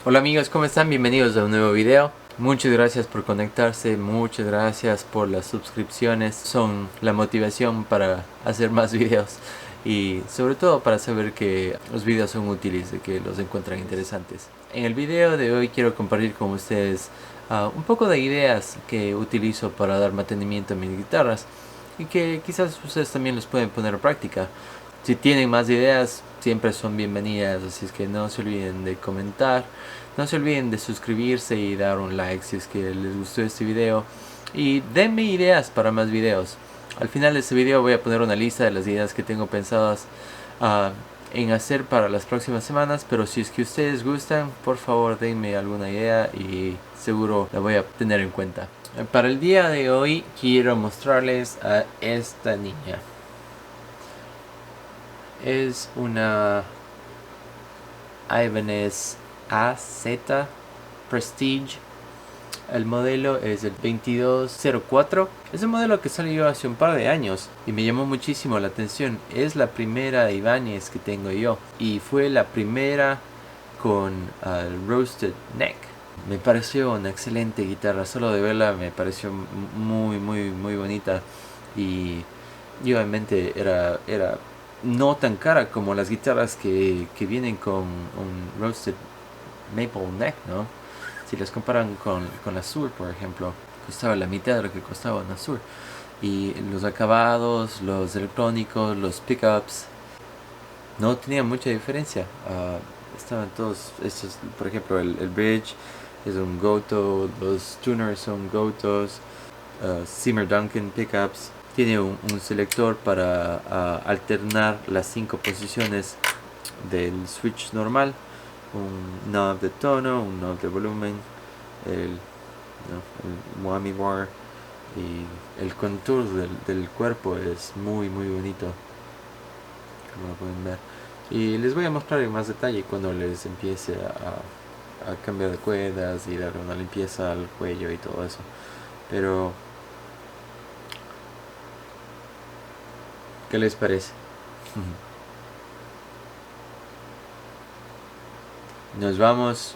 Hola amigos, ¿cómo están? Bienvenidos a un nuevo video. Muchas gracias por conectarse, muchas gracias por las suscripciones. Son la motivación para hacer más videos y sobre todo para saber que los videos son útiles y que los encuentran interesantes. En el video de hoy quiero compartir con ustedes un poco de ideas que utilizo para dar mantenimiento a mis guitarras y que quizás ustedes también los pueden poner a práctica. Si tienen más ideas, siempre son bienvenidas, así es que no se olviden de comentar, no se olviden de suscribirse y dar un like si es que les gustó este video. Y denme ideas para más videos. Al final de este video voy a poner una lista de las ideas que tengo pensadas en hacer para las próximas semanas, pero si es que ustedes gustan, por favor denme alguna idea y seguro la voy a tener en cuenta. Para el día de hoy quiero mostrarles a esta niña. Es una Ibanez AZ Prestige. El modelo es el 2204. Es un modelo que salió hace un par de años y me llamó muchísimo la atención. Es la primera Ibanez que tengo yo y fue la primera con el Roasted Neck. Me pareció una excelente guitarra, solo de verla me pareció muy bonita y obviamente era no tan cara como las guitarras que vienen con un Roasted Maple Neck, ¿no? Si las comparan con la Sur, por ejemplo, costaba la mitad de lo que costaba una Sur. Y los acabados, los electrónicos, los pickups, no tenían mucha diferencia. Estaban todos estos, por ejemplo, el bridge es un Goto, los tuners son Gotos, Zimmer Duncan pickups. Tiene un selector para alternar las 5 posiciones del switch normal, un knob de tono, un knob de volumen, el whammy bar y el contour del cuerpo es muy bonito, como lo pueden ver. Y les voy a mostrar en más detalle cuando les empiece a cambiar de cuerdas y dar una limpieza al cuello y todo eso. Pero ¿qué les parece? Nos vamos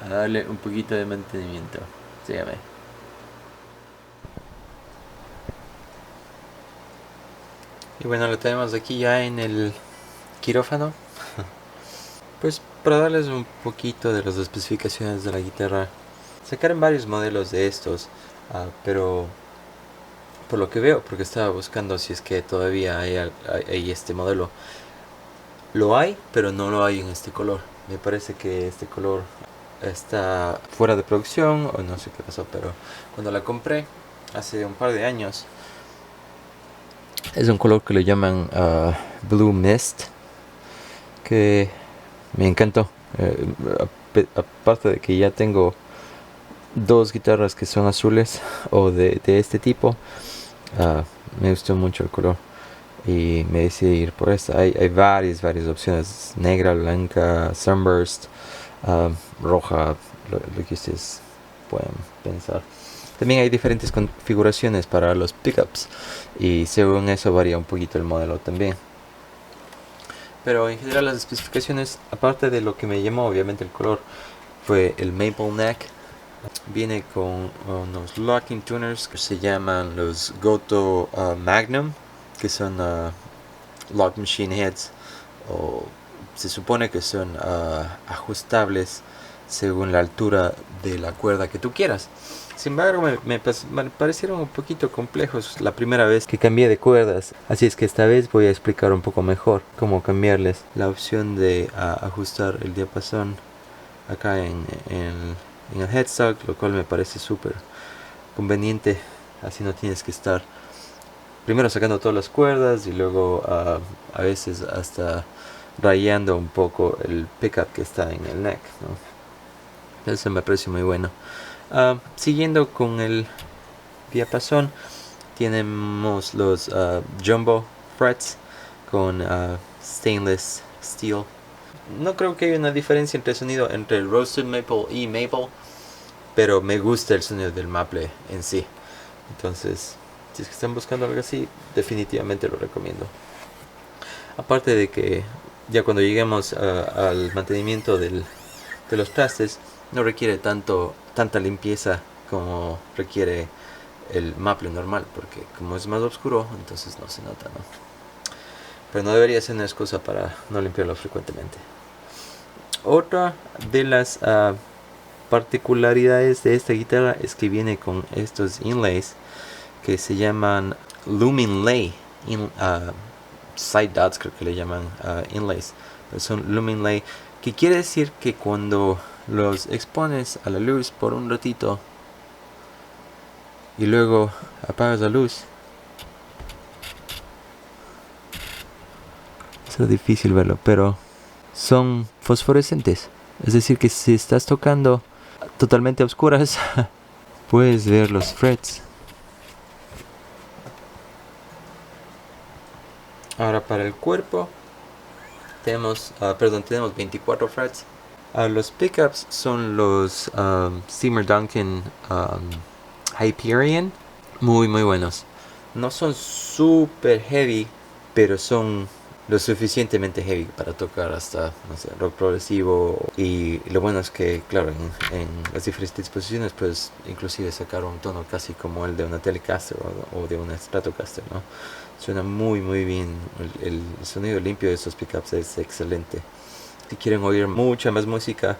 a darle un poquito de mantenimiento. Sígame. Y bueno, lo tenemos aquí ya en el quirófano. Pues para darles un poquito de las especificaciones de la guitarra. Sacaron varios modelos de estos, pero por lo que veo, porque estaba buscando si es que todavía hay este modelo. Lo hay, pero no lo hay en este color. Me parece que este color está fuera de producción o no sé qué pasó, pero cuando la compré hace un par de años, es un color que le llaman Blue Mist, que me encantó. Aparte de que ya tengo dos guitarras que son azules o de este tipo, me gustó mucho el color y me decidí ir por esta. Hay varias opciones: negra, blanca, sunburst, roja, lo que ustedes puedan pensar. También hay diferentes configuraciones para los pickups y según eso varía un poquito el modelo también. Pero en general las especificaciones, aparte de lo que me llamó obviamente el color, fue el Maple Neck. Viene con unos locking tuners que se llaman los Goto Magnum, que son lock machine heads, o se supone que son ajustables según la altura de la cuerda que tú quieras. Sin embargo, me parecieron un poquito complejos la primera vez que cambié de cuerdas, así es que esta vez voy a explicar un poco mejor cómo cambiarles. La opción de ajustar el diapasón acá en el headstock, lo cual me parece súper conveniente, así no tienes que estar primero sacando todas las cuerdas y luego a veces hasta rayando un poco el pickup que está en el neck, ¿no? Eso me parece muy bueno. Siguiendo con el diapasón, tenemos los jumbo frets con stainless steel. No creo que haya una diferencia entre el sonido entre el Roasted Maple y Maple, pero me gusta el sonido del maple en sí. Entonces, si es que están buscando algo así, definitivamente lo recomiendo. Aparte de que ya cuando lleguemos al mantenimiento del de los trastes no requiere tanta limpieza como requiere el maple normal, porque como es más oscuro, entonces no se nota, ¿no? Pero no debería ser una excusa para no limpiarlo frecuentemente. Otra de las particularidades de esta guitarra es que viene con estos inlays que se llaman Luminlay side dots, creo que le llaman inlays, pero son Luminlay, que quiere decir que cuando los expones a la luz por un ratito y luego apagas la luz, es difícil verlo, pero son fosforescentes. Es decir, que si estás tocando totalmente a oscuras, puedes ver los frets. Ahora para el cuerpo tenemos 24 frets. Los pickups son los Seymour Duncan Hyperion, muy buenos. No son super heavy, pero son lo suficientemente heavy para tocar hasta, no sé, rock progresivo. Y lo bueno es que, claro, en las diferentes disposiciones puedes inclusive sacar un tono casi como el de una Telecaster o de una Stratocaster, ¿no? Suena muy bien. El sonido limpio de esos pickups es excelente. Si quieren oír mucha más música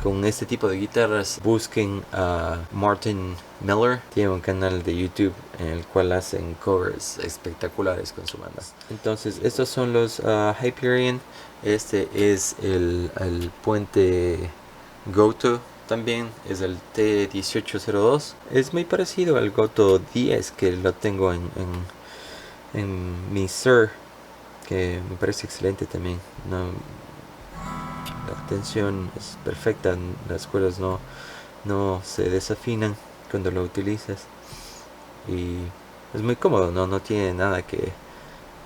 con este tipo de guitarras, busquen a Martin Miller. Tiene un canal de YouTube en el cual hacen covers espectaculares con su banda. Entonces estos son los Hyperion. Este es el puente Goto. También es el T1802. Es muy parecido al Goto 10 que lo tengo en mi Sir, que me parece excelente también. La tensión es perfecta, las cuerdas no se desafinan cuando lo utilizas y es muy cómodo, no tiene nada que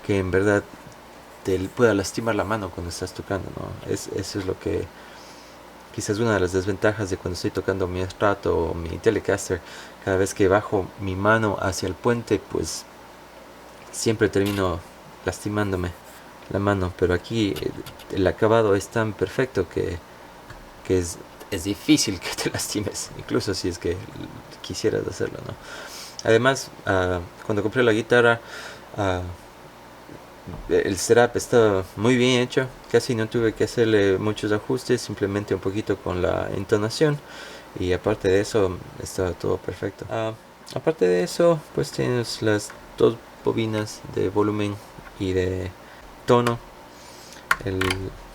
en verdad te pueda lastimar la mano cuando estás tocando, ¿no? Eso es lo que quizás una de las desventajas de cuando estoy tocando mi Strato o mi Telecaster. Cada vez que bajo mi mano hacia el puente, pues siempre termino lastimándome la mano, pero aquí el acabado es tan perfecto que es difícil que te lastimes, incluso si es que quisieras hacerlo, ¿no? Además, cuando compré la guitarra, el setup estaba muy bien hecho, casi no tuve que hacerle muchos ajustes, simplemente un poquito con la entonación, y aparte de eso estaba todo perfecto. Aparte de eso, pues tienes las dos bobinas de volumen y de tono, el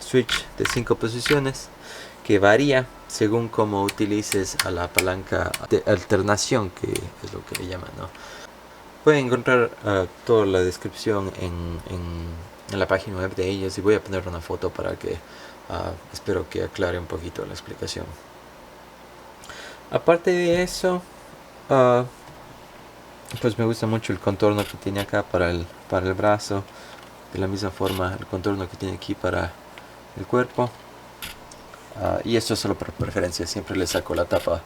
switch de 5 posiciones que varía según cómo utilices a la palanca de alternación, que es lo que le llaman, ¿no? Pueden encontrar toda la descripción en la página web de ellos, y voy a poner una foto para que espero que aclare un poquito la explicación. Aparte de eso, pues me gusta mucho el contorno que tiene acá para el brazo. De la misma forma el contorno que tiene aquí para el cuerpo. Y esto es solo por preferencia, siempre le saco la tapa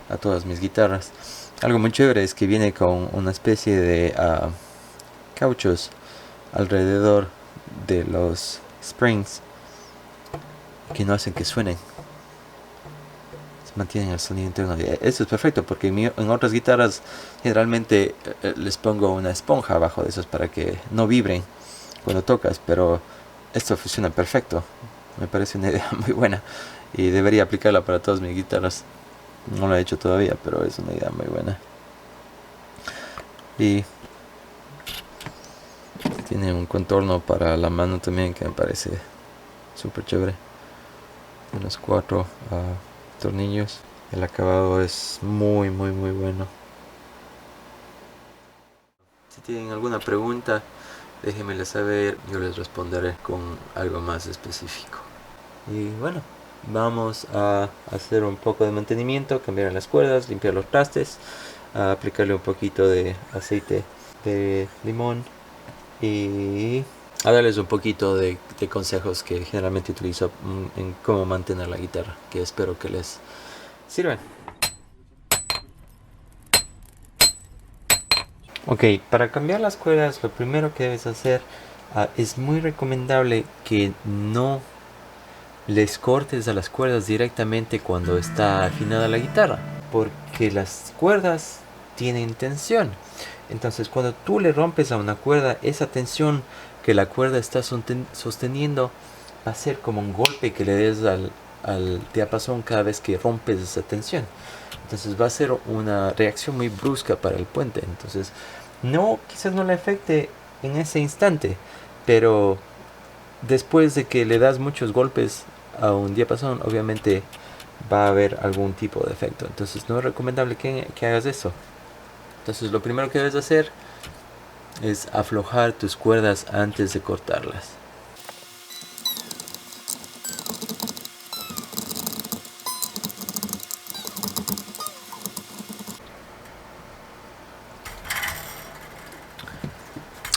a todas mis guitarras. Algo muy chévere es que viene con una especie de cauchos alrededor de los springs que no hacen que suenen, mantienen el sonido interno. Eso es perfecto porque en otras guitarras generalmente les pongo una esponja abajo de esos para que no vibren cuando tocas, pero esto funciona perfecto. Me parece una idea muy buena y debería aplicarla para todas mis guitarras. No lo he hecho todavía, pero es una idea muy buena. Y tiene un contorno para la mano también que me parece súper chévere. En los 4 tornillos. El acabado es muy bueno. Si tienen alguna pregunta, déjenmela saber, yo les responderé con algo más específico. Y bueno, vamos a hacer un poco de mantenimiento, cambiar las cuerdas, limpiar los trastes, aplicarle un poquito de aceite de limón y a darles un poquito de consejos que generalmente utilizo en cómo mantener la guitarra, que espero que les sirvan. Ok, para cambiar las cuerdas, lo primero que debes hacer es muy recomendable que no les cortes a las cuerdas directamente cuando está afinada la guitarra, porque las cuerdas tienen tensión. Entonces cuando tú le rompes a una cuerda, esa tensión que la cuerda está sosteniendo va a ser como un golpe que le des al diapasón cada vez que rompes esa tensión. Entonces va a ser una reacción muy brusca para el puente. Entonces quizás no le afecte en ese instante, pero después de que le das muchos golpes a un diapasón, obviamente va a haber algún tipo de efecto. Entonces no es recomendable que hagas eso. Entonces lo primero que debes hacer es aflojar tus cuerdas antes de cortarlas.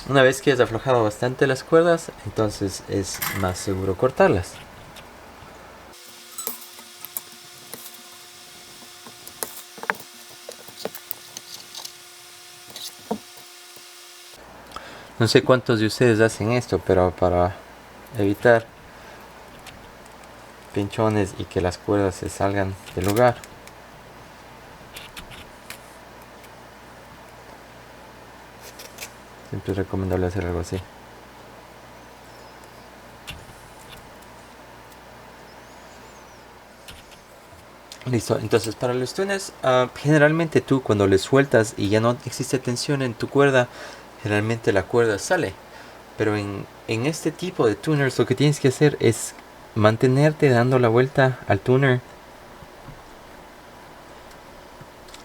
Una vez que has aflojado bastante las cuerdas, entonces es más seguro cortarlas. No sé cuántos de ustedes hacen esto, pero para evitar pinchones y que las cuerdas se salgan del lugar, siempre es recomendable hacer algo así. Listo, entonces para los tuners, generalmente tú cuando le sueltas y ya no existe tensión en tu cuerda, generalmente la cuerda sale. Pero en este tipo de tuners lo que tienes que hacer es mantenerte dando la vuelta al tuner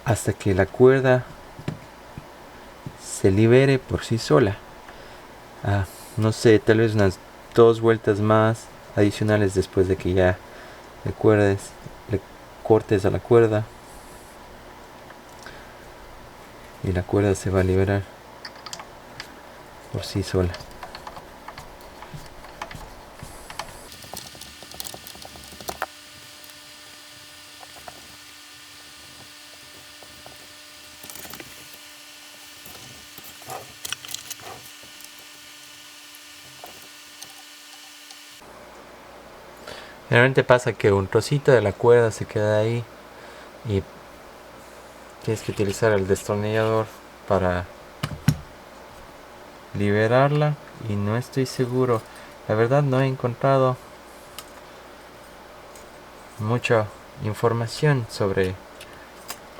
hasta que la cuerda se libere por sí sola. No sé, tal vez unas 2 vueltas más adicionales después de que ya le cortes a la cuerda y la cuerda se va a liberar por sí sola. Generalmente pasa que un trocito de la cuerda se queda ahí y tienes que utilizar el destornillador para liberarla, y no estoy seguro, la verdad no he encontrado mucha información sobre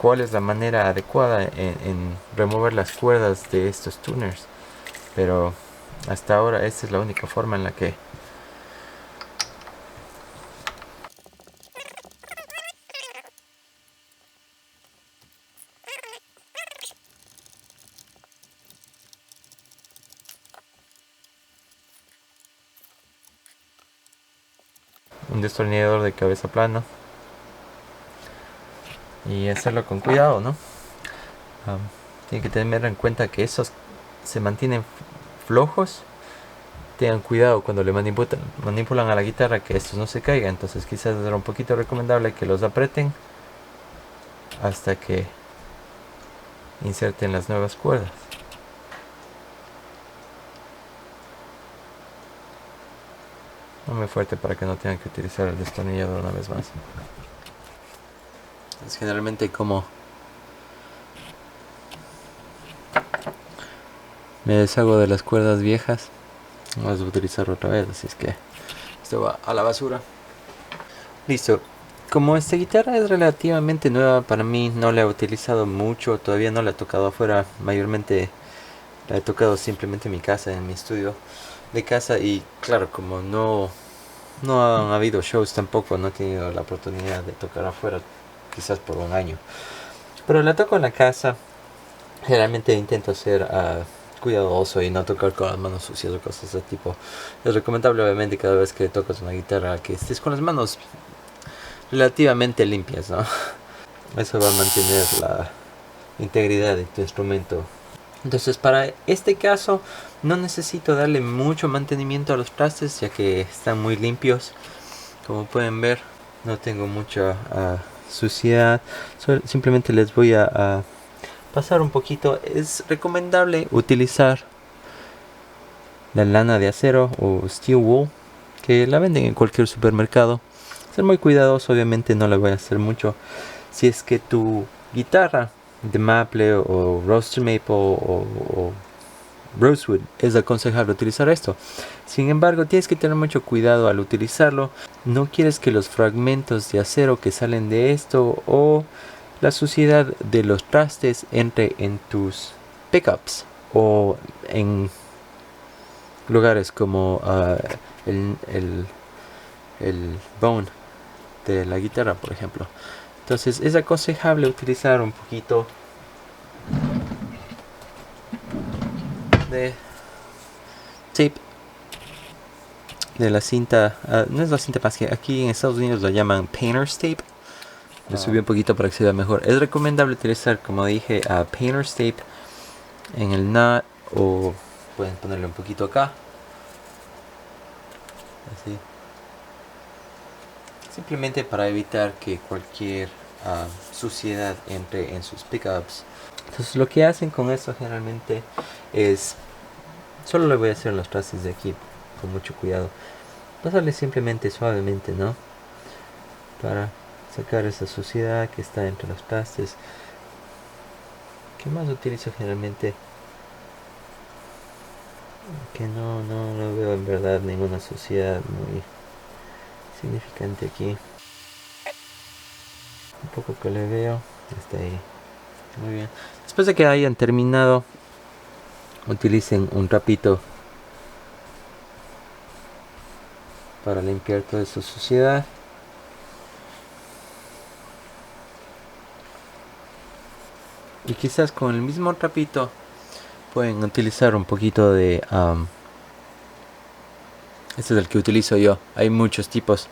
cuál es la manera adecuada en remover las cuerdas de estos tuners, pero hasta ahora esta es la única forma en la que un destornillador de cabeza plana, y hacerlo con cuidado, ¿no? Tienen que tener en cuenta que esos se mantienen flojos. Tengan cuidado cuando le manipulan a la guitarra que estos no se caigan. Entonces quizás era un poquito recomendable que los aprieten hasta que inserten las nuevas cuerdas. No muy fuerte para que no tengan que utilizar el destornillador una vez más. Es generalmente como me deshago de las cuerdas viejas, vamos a utilizarlo otra vez, así es que esto va a la basura. Listo. Como esta guitarra es relativamente nueva para mí, no la he utilizado mucho, todavía no la he tocado afuera, mayormente la he tocado simplemente en mi casa, en mi estudio de casa, y claro, como no han habido shows tampoco, no he tenido la oportunidad de tocar afuera, quizás por un año. Pero la toco en la casa, generalmente intento ser cuidadoso y no tocar con las manos sucias o cosas de ese tipo. Es recomendable obviamente cada vez que tocas una guitarra que estés con las manos relativamente limpias, ¿no? Eso va a mantener la integridad de tu instrumento. Entonces para este caso no necesito darle mucho mantenimiento a los trastes, ya que están muy limpios. Como pueden ver, no tengo mucha suciedad. Simplemente les voy a pasar un poquito. Es recomendable utilizar la lana de acero o steel wool, que la venden en cualquier supermercado. Ser muy cuidadoso, obviamente no le voy a hacer mucho. Si es que tu guitarra de maple o roaster maple o rosewood, es aconsejable utilizar esto. Sin embargo, tienes que tener mucho cuidado al utilizarlo. No quieres que los fragmentos de acero que salen de esto o la suciedad de los trastes entre en tus pickups o en lugares como el bone de la guitarra, por ejemplo. Entonces es aconsejable utilizar un poquito de tape, de la cinta, no es la cinta más que aquí en Estados Unidos lo llaman painter's tape. Le subí un poquito para que se vea mejor. Es recomendable utilizar, como dije, painter's tape en el nut, o pueden ponerle un poquito acá, así, simplemente para evitar que cualquier suciedad entre en sus pickups. Entonces lo que hacen con esto generalmente es, solo le voy a hacer los trastes de aquí con mucho cuidado, pasarle simplemente suavemente, ¿no? Para sacar esa suciedad que está entre los trastes. ¿Qué más utilizo generalmente? Que no veo en verdad ninguna suciedad muy significante aquí. Un poco que le veo, está ahí. Muy bien. Después de que hayan terminado, utilicen un trapito para limpiar toda esa suciedad. Y quizás con el mismo trapito pueden utilizar un poquito de este es el que utilizo yo. Hay muchos tipos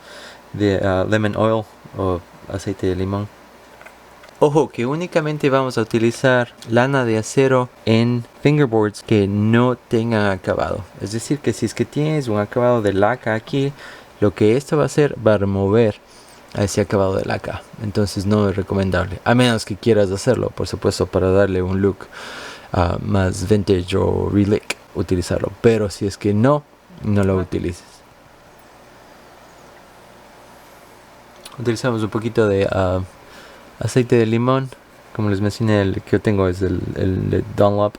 de lemon oil o aceite de limón. Ojo que únicamente vamos a utilizar lana de acero en fingerboards que no tengan acabado. Es decir, que si es que tienes un acabado de laca aquí, lo que esto va a hacer va a remover a ese acabado de laca. Entonces no es recomendable, a menos que quieras hacerlo, por supuesto, para darle un look más vintage o relic, utilizarlo. Pero si es que no lo utilices. Utilizamos un poquito de aceite de limón. Como les mencioné, el que yo tengo es el de Dunlop.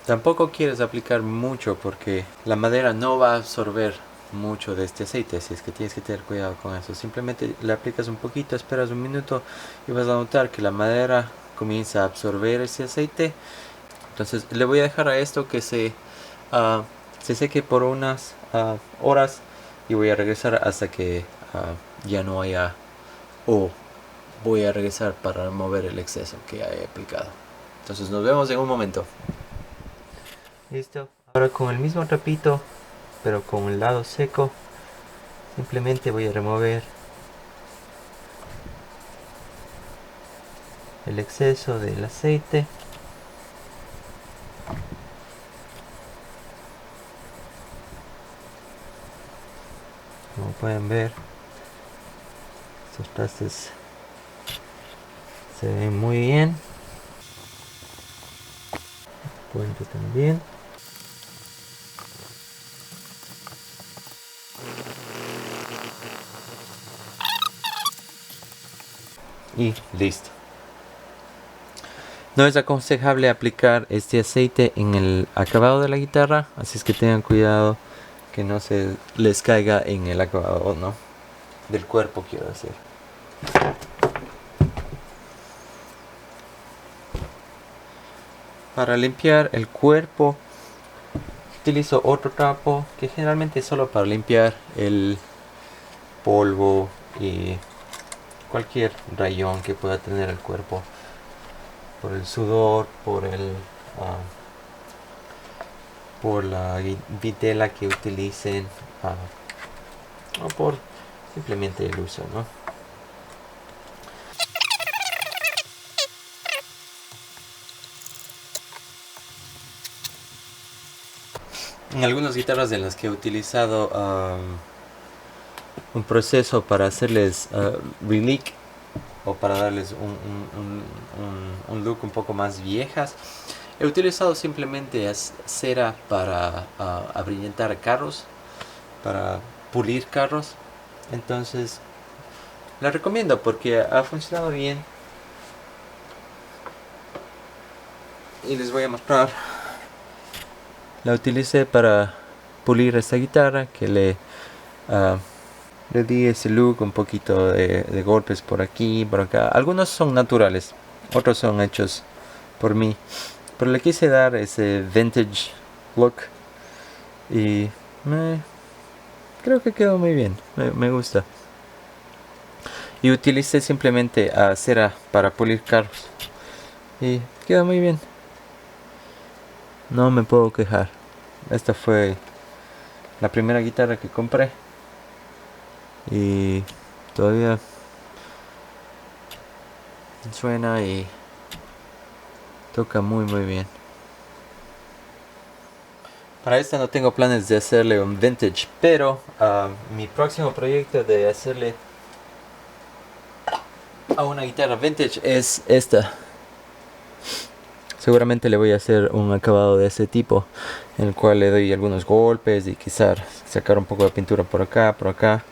Tampoco quieres aplicar mucho porque la madera no va a absorber mucho de este aceite, así es que tienes que tener cuidado con eso. Simplemente le aplicas un poquito, esperas un minuto y vas a notar que la madera comienza a absorber ese aceite. Entonces le voy a dejar a esto que se seque por unas horas y voy a regresar hasta que ya no haya, o voy a regresar para remover el exceso que haya aplicado. Entonces nos vemos en un momento. Listo. Ahora con el mismo trapito, pero con el lado seco, simplemente voy a remover el exceso del aceite. Como pueden ver, estos trastes se ven muy bien. El puente también. Y listo. No es aconsejable aplicar este aceite en el acabado de la guitarra, así es que tengan cuidado que no se les caiga en el acabado, ¿no? Del cuerpo, quiero decir. Para limpiar el cuerpo utilizo otro trapo que generalmente es solo para limpiar el polvo y cualquier rayón que pueda tener el cuerpo por el sudor, por la vitela que utilicen, o por simplemente el uso, ¿no? En algunas guitarras de las que he utilizado un proceso para hacerles relic o para darles un look un poco más viejas. He utilizado simplemente cera para abrillantar carros, para pulir carros. Entonces la recomiendo porque ha funcionado bien. Y les voy a mostrar. La utilicé para pulir esta guitarra, que le di ese look, un poquito de golpes por aquí, por acá. Algunos son naturales, otros son hechos por mí, pero le quise dar ese vintage look y creo que quedó muy bien, me gusta. Y utilicé simplemente cera para pulir carros y quedó muy bien. No me puedo quejar. Esta fue la primera guitarra que compré y todavía suena y toca muy bien. Para esta no tengo planes de hacerle un vintage, pero mi próximo proyecto de hacerle a una guitarra vintage es esta. Seguramente le voy a hacer un acabado de ese tipo, en el cual le doy algunos golpes y quizás sacar un poco de pintura por acá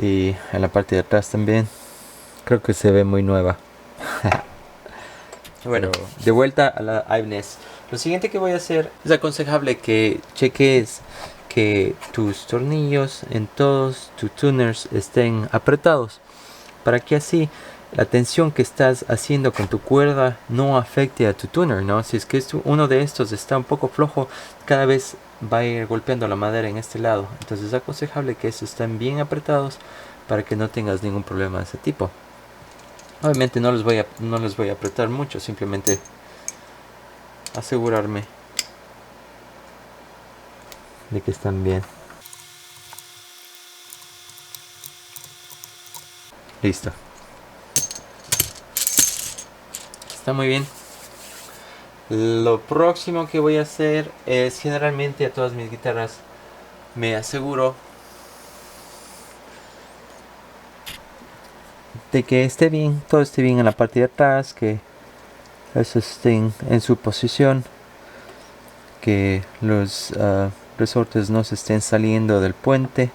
y en la parte de atrás también. Creo que se ve muy nueva. Bueno, de vuelta a la Ibanez. Lo siguiente que voy a hacer es aconsejable que cheques que tus tornillos en todos tus tuners estén apretados, para que así la tensión que estás haciendo con tu cuerda no afecte a tu tuner, ¿no? Si es que uno de estos está un poco flojo, cada vez va a ir golpeando la madera en este lado. Entonces es aconsejable que estos estén bien apretados para que no tengas ningún problema de ese tipo. Obviamente no les voy a apretar mucho, simplemente asegurarme de que están bien. Listo. Está muy bien. Lo próximo que voy a hacer es, generalmente a todas mis guitarras me aseguro de que esté bien, todo esté bien en la parte de atrás, que eso estén en su posición, que los resortes no se estén saliendo del puente,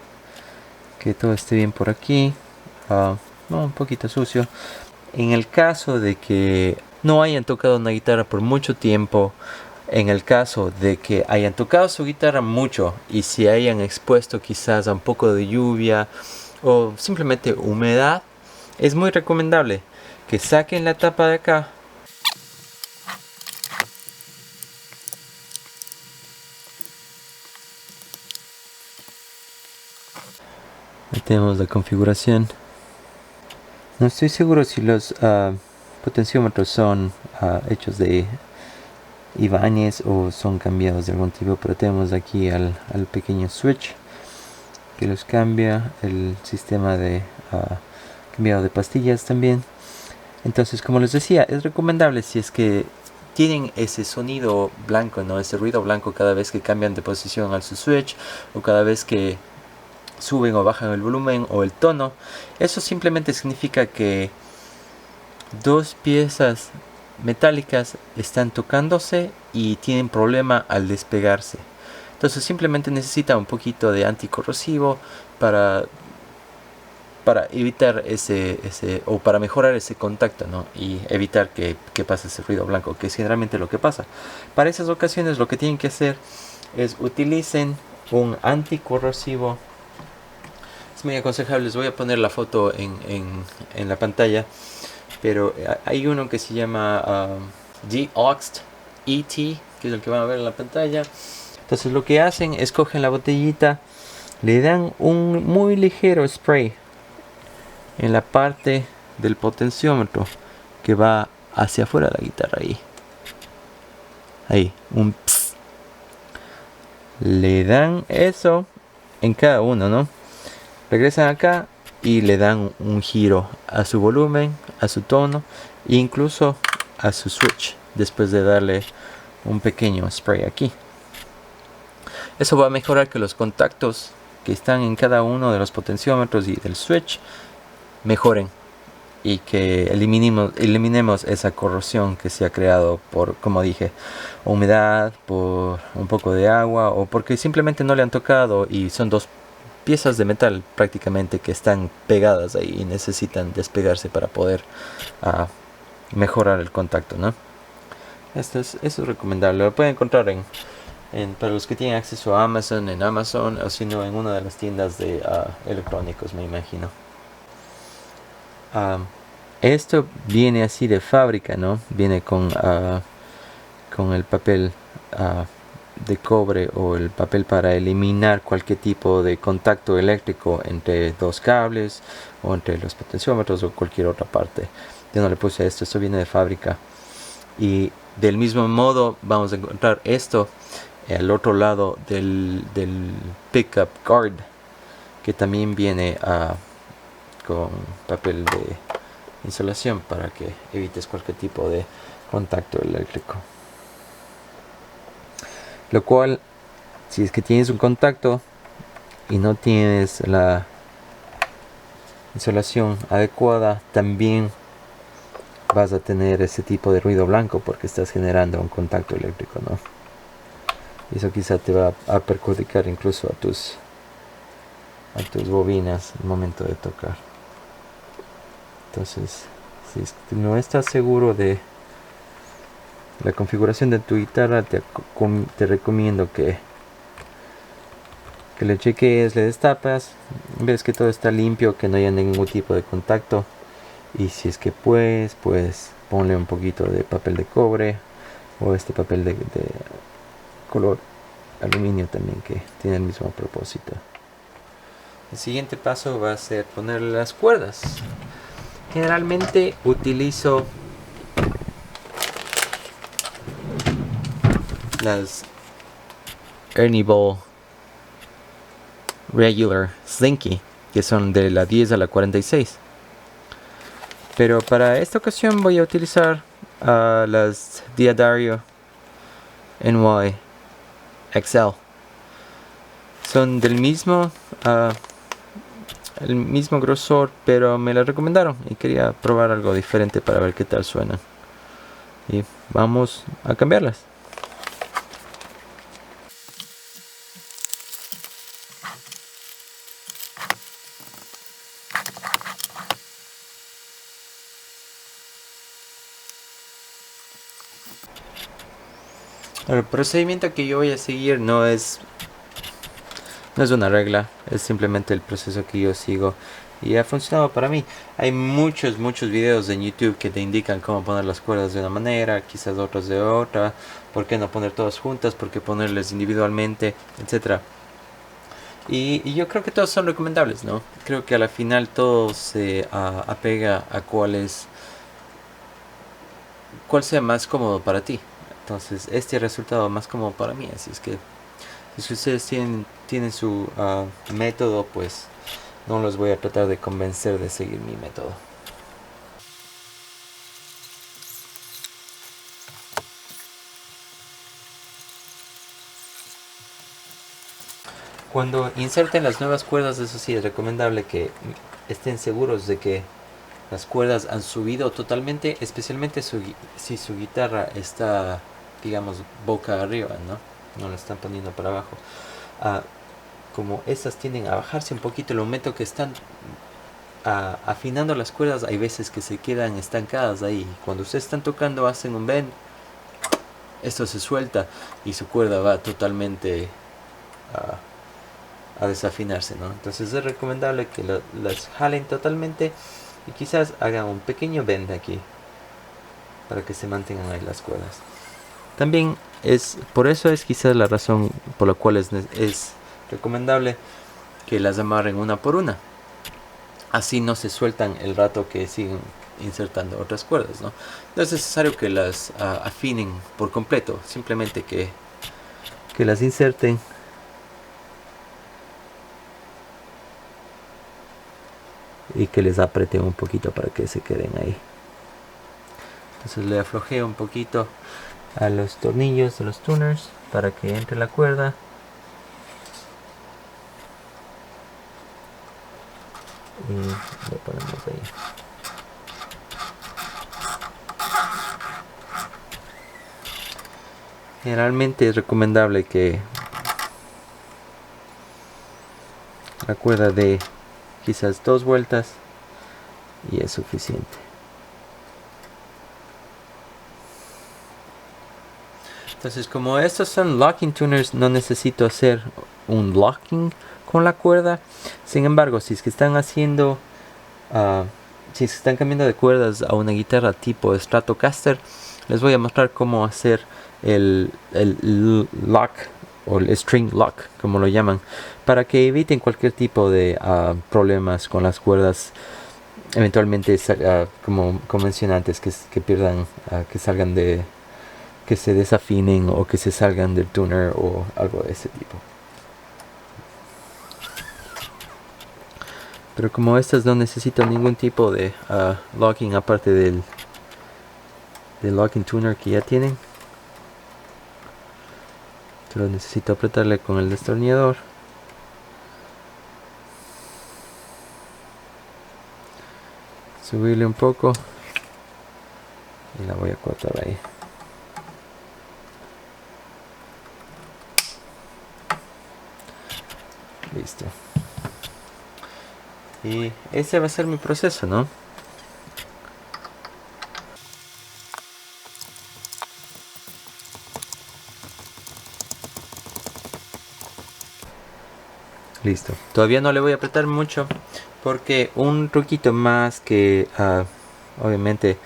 que todo esté bien por aquí, un poquito sucio. En el caso de que no hayan tocado una guitarra por mucho tiempo, en el caso de que hayan tocado su guitarra mucho y se hayan expuesto quizás a un poco de lluvia o simplemente humedad, es muy recomendable que saquen la tapa de acá tenemos la configuración. No estoy seguro si los potenciómetros son hechos de Ibanez o son cambiados de algún tipo, pero tenemos aquí al pequeño switch que los cambia, el sistema de cambiado de pastillas también. Entonces, como les decía, es recomendable, si es que tienen ese sonido blanco, ¿no? Ese ruido blanco cada vez que cambian de posición al su switch, o cada vez que suben o bajan el volumen o el tono, eso simplemente significa que dos piezas metálicas están tocándose y tienen problema al despegarse. Entonces simplemente necesita un poquito de anticorrosivo para evitar o para mejorar ese contacto, ¿no? Y evitar que pase ese ruido blanco, que es generalmente lo que pasa. Para esas ocasiones lo que tienen que hacer es utilicen un anticorrosivo. Es muy aconsejable, les voy a poner la foto en la pantalla, pero hay uno que se llama Deoxed ET, que es el que van a ver en la pantalla. Entonces lo que hacen es cogen la botellita, le dan un muy ligero spray en la parte del potenciómetro que va hacia afuera de la guitarra, ahí, un pss. Le dan eso en cada uno, ¿no? Regresan acá y le dan un giro a su volumen, a su tono e incluso a su switch, después de darle un pequeño spray aquí. Eso va a mejorar que los contactos que están en cada uno de los potenciómetros y del switch mejoren, y que eliminemos esa corrosión que se ha creado por, como dije, humedad, por un poco de agua, o porque simplemente no le han tocado y son dos piezas de metal prácticamente que están pegadas ahí y necesitan despegarse para poder mejorar el contacto, ¿no? Eso es recomendable. Lo pueden encontrar para los que tienen acceso a Amazon, en Amazon, o si no en una de las tiendas de electrónicos, me imagino. Esto viene así de fábrica, ¿no? Viene con el papel de cobre, o el papel para eliminar cualquier tipo de contacto eléctrico entre dos cables o entre los potenciómetros o cualquier otra parte. Yo no le puse esto viene de fábrica. Y del mismo modo vamos a encontrar esto al otro lado del pickup guard, que también viene con papel de insolación para que evites cualquier tipo de contacto eléctrico. Lo cual, si es que tienes un contacto y no tienes la insolación adecuada, también vas a tener ese tipo de ruido blanco porque estás generando un contacto eléctrico, ¿no? Y eso quizá te va a perjudicar incluso a tus bobinas al momento de tocar. Entonces, si es que no estás seguro de la configuración de tu guitarra, te recomiendo que le cheques, le destapas, ves que todo está limpio, que no haya ningún tipo de contacto, y si es que pues ponle un poquito de papel de cobre o este papel de color aluminio también, que tiene el mismo propósito. El siguiente paso va a ser ponerle las cuerdas. Generalmente utilizo las Ernie Ball Regular Slinky, que son de la 10 a la 46. Pero para esta ocasión voy a utilizar las D'Addario NY XL. Son del mismo el mismo grosor, pero me la recomendaron y quería probar algo diferente para ver qué tal suena. Y vamos a cambiarlas. El procedimiento que yo voy a seguir no es una regla, es simplemente el proceso que yo sigo y ha funcionado para mí. Hay muchos videos en YouTube que te indican cómo poner las cuerdas de una manera, quizás otros de otra, por qué no poner todas juntas, por qué ponerles individualmente, etc. Y yo creo que todos son recomendables, ¿no? Creo que a la final todo se apega a cuál sea más cómodo para ti. Entonces este resultado más cómodo para mí, así es que si ustedes tienen su método, pues no los voy a tratar de convencer de seguir mi método. Cuando inserten las nuevas cuerdas, eso sí es recomendable que estén seguros de que las cuerdas han subido totalmente, especialmente si su guitarra está, digamos, boca arriba, no la están poniendo para abajo. Como estas tienden a bajarse un poquito el momento que están afinando las cuerdas, hay veces que se quedan estancadas ahí. Cuando ustedes están tocando, hacen un bend, esto se suelta y su cuerda va totalmente a desafinarse, ¿no? Entonces es recomendable que las jalen totalmente y quizás hagan un pequeño bend aquí para que se mantengan ahí las cuerdas. También por eso es quizás la razón por la cual es recomendable que las amarren una por una. Así no se sueltan el rato que siguen insertando otras cuerdas, ¿no? No es necesario que las afinen por completo, simplemente que las inserten y que les aprieten un poquito para que se queden ahí. Entonces le aflojeo un poquito a los tornillos de los tuners para que entre la cuerda. y le ponemos ahí. Generalmente es recomendable que la cuerda dé quizás 2 vueltas y es suficiente. Entonces, como estos son locking tuners, no necesito hacer un locking con la cuerda. Sin embargo, si es que están haciendo si es que están cambiando de cuerdas a una guitarra tipo Stratocaster, les voy a mostrar cómo hacer el lock o el string lock, como lo llaman, para que eviten cualquier tipo de problemas con las cuerdas, eventualmente como mencioné antes, que pierdan, que salgan de, que se desafinen o que se salgan del tuner o algo de ese tipo. Pero como estas no necesitan ningún tipo de locking aparte del locking tuner que ya tienen, solo necesito apretarle con el destornillador. Subirle un poco y la voy a cortar ahí. Listo. Y ese va a ser mi proceso, ¿no? Listo. Todavía no le voy a apretar mucho porque un truquito más que obviamente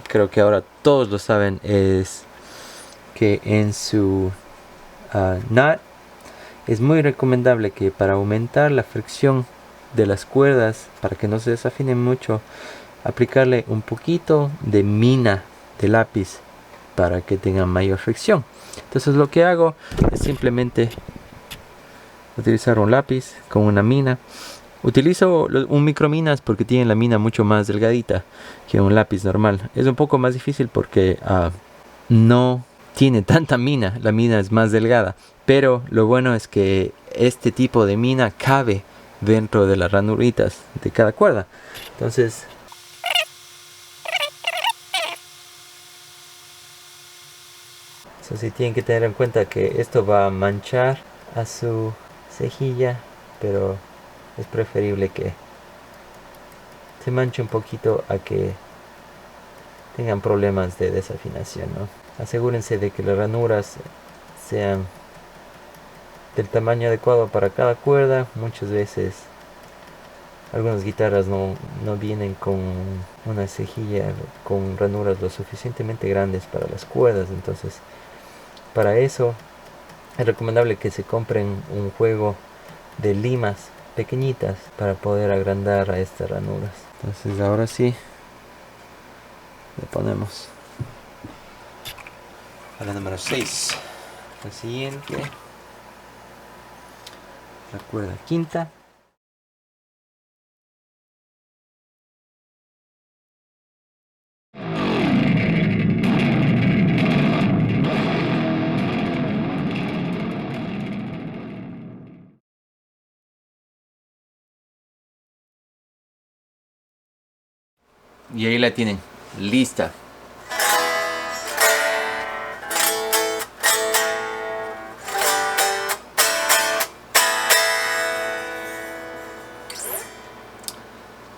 creo que ahora todos lo saben es que en su nut es muy recomendable que para aumentar la fricción de las cuerdas, para que no se desafinen mucho, aplicarle un poquito de mina de lápiz para que tengan mayor fricción. Entonces lo que hago es simplemente utilizar un lápiz con una mina. Utilizo un microminas porque tiene la mina mucho más delgadita que un lápiz normal. Es un poco más difícil porque no tiene tanta mina, la mina es más delgada, pero lo bueno es que este tipo de mina cabe dentro de las ranuritas de cada cuerda. Entonces eso sí, tienen que tener en cuenta que esto va a manchar a su cejilla, pero es preferible que se manche un poquito a que tengan problemas de desafinación, ¿no? Asegúrense de que las ranuras sean del tamaño adecuado para cada cuerda. Muchas veces algunas guitarras no vienen con una cejilla con ranuras lo suficientemente grandes para las cuerdas, entonces para eso es recomendable que se compren un juego de limas pequeñitas para poder agrandar a estas ranuras. Entonces ahora sí le ponemos a la número 6. La siguiente, la cuerda quinta. Y ahí la tienen, lista.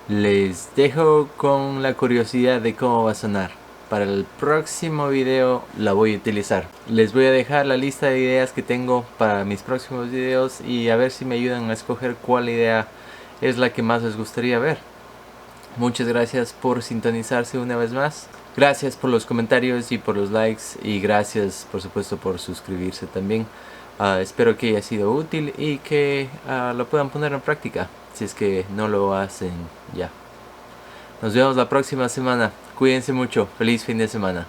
Les dejo con la curiosidad de cómo va a sonar. Para el próximo video la voy a utilizar. Les voy a dejar la lista de ideas que tengo para mis próximos videos y a ver si me ayudan a escoger cuál idea es la que más les gustaría ver. Muchas gracias por sintonizarse una vez más. Gracias por los comentarios y por los likes y gracias por supuesto por suscribirse también. Espero que haya sido útil y que lo puedan poner en práctica si es que no lo hacen ya. Nos vemos la próxima semana. Cuídense mucho. Feliz fin de semana.